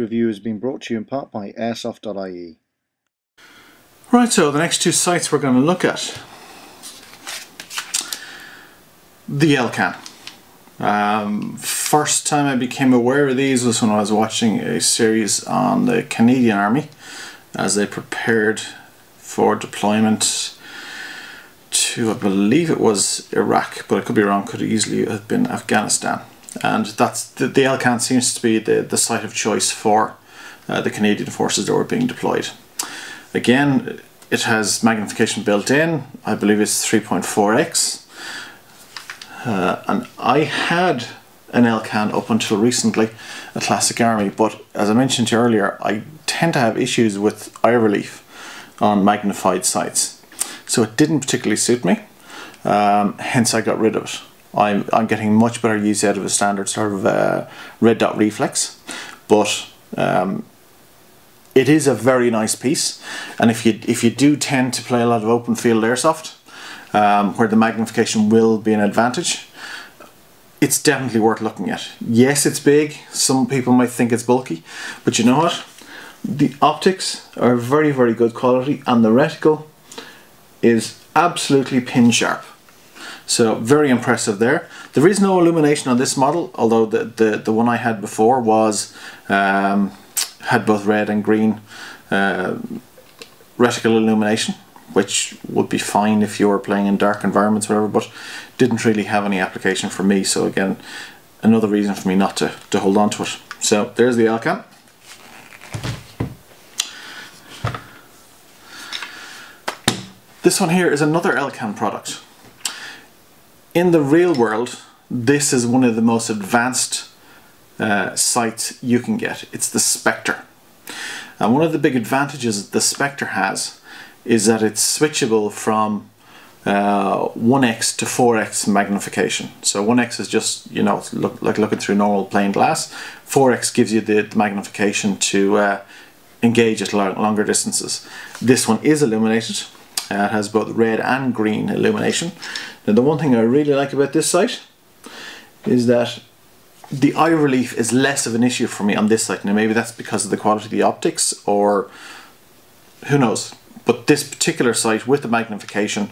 review has been brought to you in part by Airsoft.ie. Right, so the next two sights we're going to look at. The L-Can. First time I became aware of these was when I was watching a series on the Canadian Army as they prepared for deployment to, I believe it was Iraq, but I could be wrong, could easily have been Afghanistan. And that's the L-Can seems to be the sight of choice for the Canadian forces that were being deployed. Again, it has magnification built in. I believe it's 3.4x. And I had an L-Can up until recently, a Classic Army, but as I mentioned to you earlier, I tend to have issues with eye relief on magnified sights. So it didn't particularly suit me, hence I got rid of it. I'm getting much better use out of a standard sort of red dot reflex, but it is a very nice piece, and if you do tend to play a lot of open field airsoft, where the magnification will be an advantage, it's definitely worth looking at. Yes, it's big, some people might think it's bulky, but you know what? The optics are very, very good quality, and the reticle is absolutely pin sharp. So very impressive there. There is no illumination on this model, although the one I had before was had both red and green reticle illumination, which would be fine if you were playing in dark environments or whatever, but didn't really have any application for me. So again, another reason for me not to hold on to it. So there's the L-Can. This one here is another L-Can product. In the real world, this is one of the most advanced sights you can get. It's the Spectre. And one of the big advantages the Spectre has is that it's switchable from 1x to 4x magnification. So 1x is just, you know, like looking through normal plain glass. 4x gives you the magnification to engage at longer distances. This one is illuminated. It has both red and green illumination. Now the one thing I really like about this sight is that the eye relief is less of an issue for me on this sight. Now maybe that's because of the quality of the optics, or who knows. But this particular sight with the magnification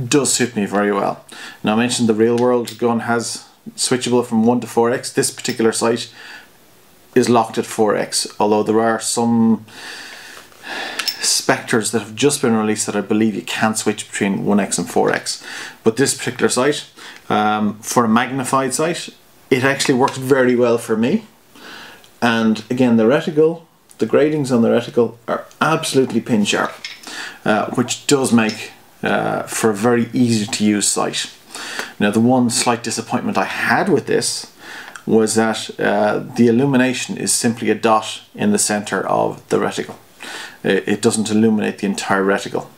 does suit me very well. Now I mentioned the real world gun has switchable from 1 to 4x. This particular sight is locked at 4x, although there are some Spectres that have just been released that I believe you can switch between 1x and 4x. But this particular sight, for a magnified sight, it actually works very well for me. And again, the reticle, the gradings on the reticle are absolutely pin sharp, which does make for a very easy to use sight. Now the one slight disappointment I had with this was that the illumination is simply a dot in the center of the reticle. It doesn't illuminate the entire reticle.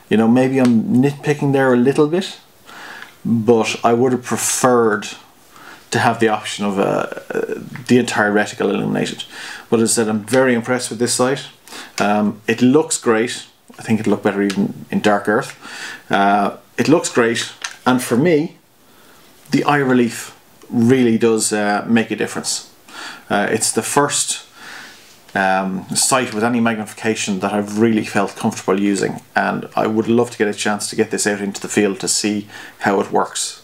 You know, maybe I'm nitpicking there a little bit, but I would have preferred to have the option of the entire reticle illuminated. But as I said, I'm very impressed with this sight. It looks great. I think it'll look better even in dark earth. It looks great, and for me, the eye relief really does make a difference. It's the first sight with any magnification that I've really felt comfortable using, and I would love to get a chance to get this out into the field to see how it works.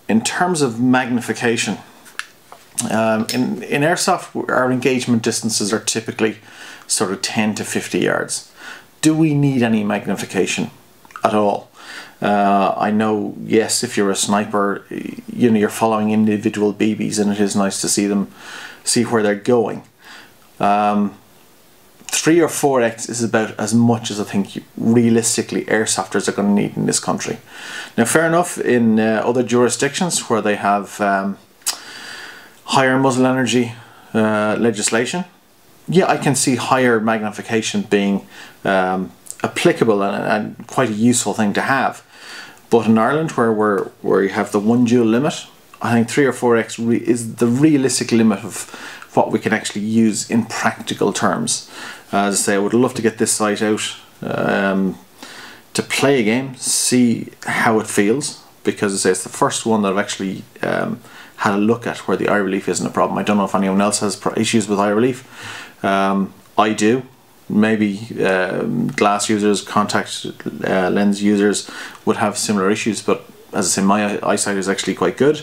In terms of magnification, in airsoft our engagement distances are typically sort of 10 to 50 yards. Do we need any magnification at all? I know, yes, if you're a sniper, you know, you're following individual BBs and it is nice to see where they're going. 3 or 4x is about as much as I think realistically airsofters are going to need in this country. Now fair enough, in other jurisdictions where they have higher muzzle energy legislation, yeah, I can see higher magnification being applicable and quite a useful thing to have. But in Ireland, where you have the 1 joule limit, I think 3 or 4x is the realistic limit of what we can actually use in practical terms. As I say, I would love to get this sight out to play a game, see how it feels, because as I say, it's the first one that I've actually had a look at where the eye relief isn't a problem. I don't know if anyone else has issues with eye relief. I do. Maybe glass users, contact lens users would have similar issues, but as I say, my eyesight is actually quite good.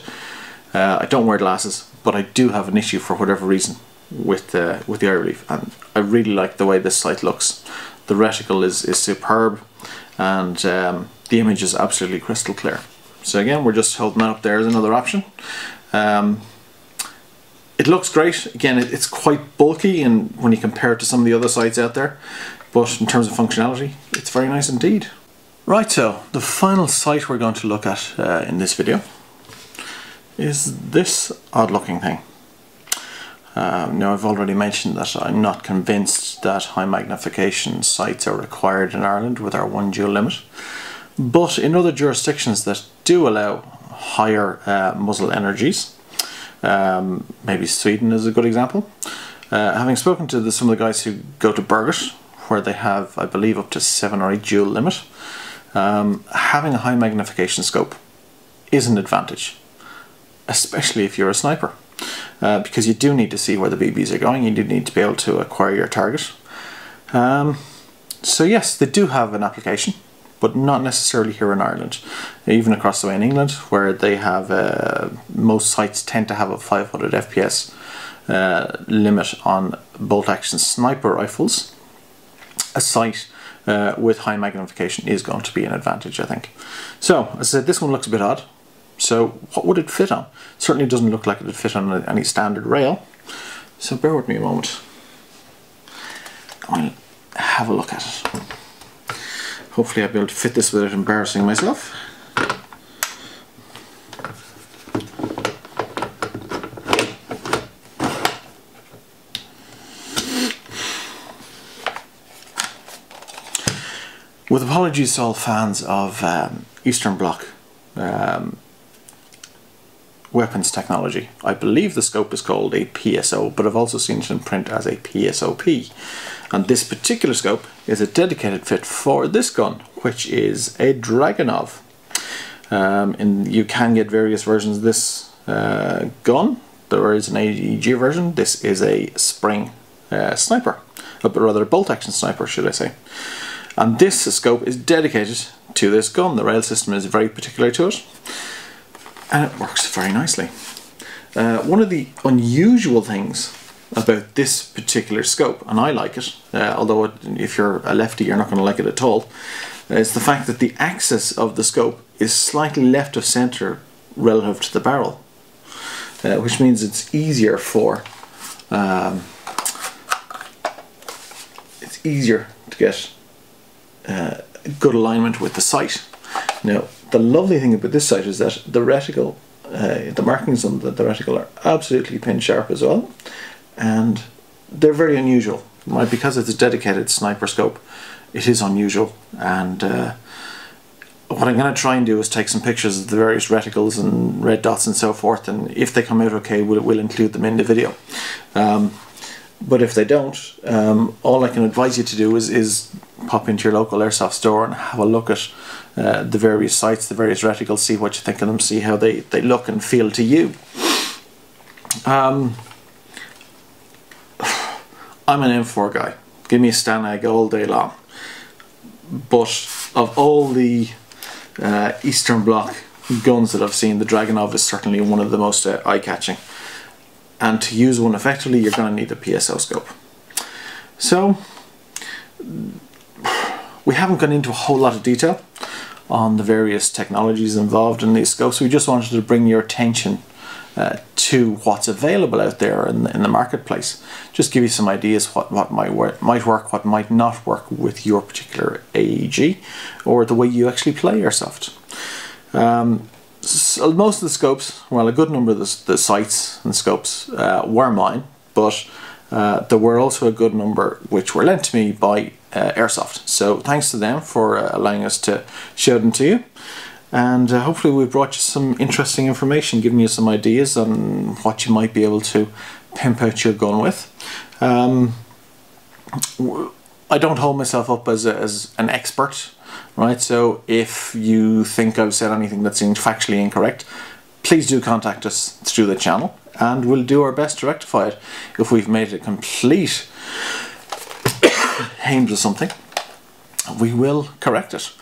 I don't wear glasses, but I do have an issue for whatever reason with the eye relief, and I really like the way this sight looks. The reticle is superb, and the image is absolutely crystal clear. So again, we're just holding that up there as another option. It looks great. Again, it's quite bulky, and when you compare it to some of the other sights out there, but in terms of functionality, it's very nice indeed. Right, so the final sight we're going to look at in this video is this odd looking thing. Now, I've already mentioned that I'm not convinced that high magnification sights are required in Ireland with our 1 joule limit, but in other jurisdictions that do allow higher muzzle energies, maybe Sweden is a good example. Having spoken to some of the guys who go to Burgos, where they have, I believe, up to 7 or 8 joule limit, having a high magnification scope is an advantage, especially if you're a sniper, because you do need to see where the BBs are going. You do need to be able to acquire your target. So yes, they do have an application, but not necessarily here in Ireland. Even across the way in England, where they have most sites tend to have a 500 FPS limit on bolt action sniper rifles, a sight with high magnification is going to be an advantage, I think. So, as I said, this one looks a bit odd. So, what would it fit on? Certainly doesn't look like it would fit on any standard rail. So, bear with me a moment. I'll have a look at it. Hopefully I'll be able to fit this without embarrassing myself. With apologies to all fans of Eastern Bloc weapons technology, I believe the scope is called a PSO, but I've also seen it in print as a PSOP. And this particular scope is a dedicated fit for this gun, which is a Dragunov. And you can get various versions of this gun. There is an AEG version. This is a spring sniper, but rather a bolt action sniper, should I say. And this scope is dedicated to this gun. The rail system is very particular to it, and it works very nicely. One of the unusual things about this particular scope, and I like it, although if you're a lefty you're not going to like it at all, is the fact that the axis of the scope is slightly left of center relative to the barrel, which means it's easier to get good alignment with the sight. Now, the lovely thing about this sight is that the reticle, the markings on the reticle are absolutely pin sharp as well, and they're very unusual. Right? Because it's a dedicated sniper scope, it is unusual, and what I'm going to try and do is take some pictures of the various reticles and red dots and so forth, and if they come out okay, we'll include them in the video. But if they don't, all I can advise you to do is pop into your local airsoft store and have a look at the various sights, the various reticles, see what you think of them, see how they look and feel to you. I'm an M4 guy. Give me a Stanag all day long. But of all the Eastern Bloc guns that I've seen, the Dragunov is certainly one of the most eye-catching. And to use one effectively, you're going to need a PSO scope. So, we haven't gone into a whole lot of detail on the various technologies involved in these scopes. We just wanted to bring your attention to what's available out there in the marketplace. Just give you some ideas what might work, what might not work with your particular AEG, or the way you actually play airsoft. So most of the scopes, well, a good number of the sights and scopes were mine, but there were also a good number which were lent to me by Airsoft. So thanks to them for allowing us to show them to you. And hopefully we brought you some interesting information, giving you some ideas on what you might be able to pimp out your gun with. I don't hold myself up as an expert, right? So if you think I've said anything that seems factually incorrect, please do contact us through the channel and we'll do our best to rectify it. If we've made a complete hames of something, we will correct it.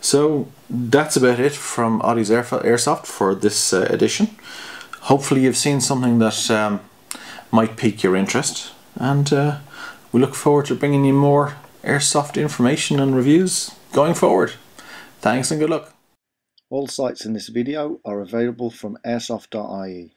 So that's about it from Oddie's Airsoft for this edition. Hopefully you've seen something that might pique your interest, and we look forward to bringing you more airsoft information and reviews going forward. Thanks and good luck. All sights in this video are available from Airsoft.ie.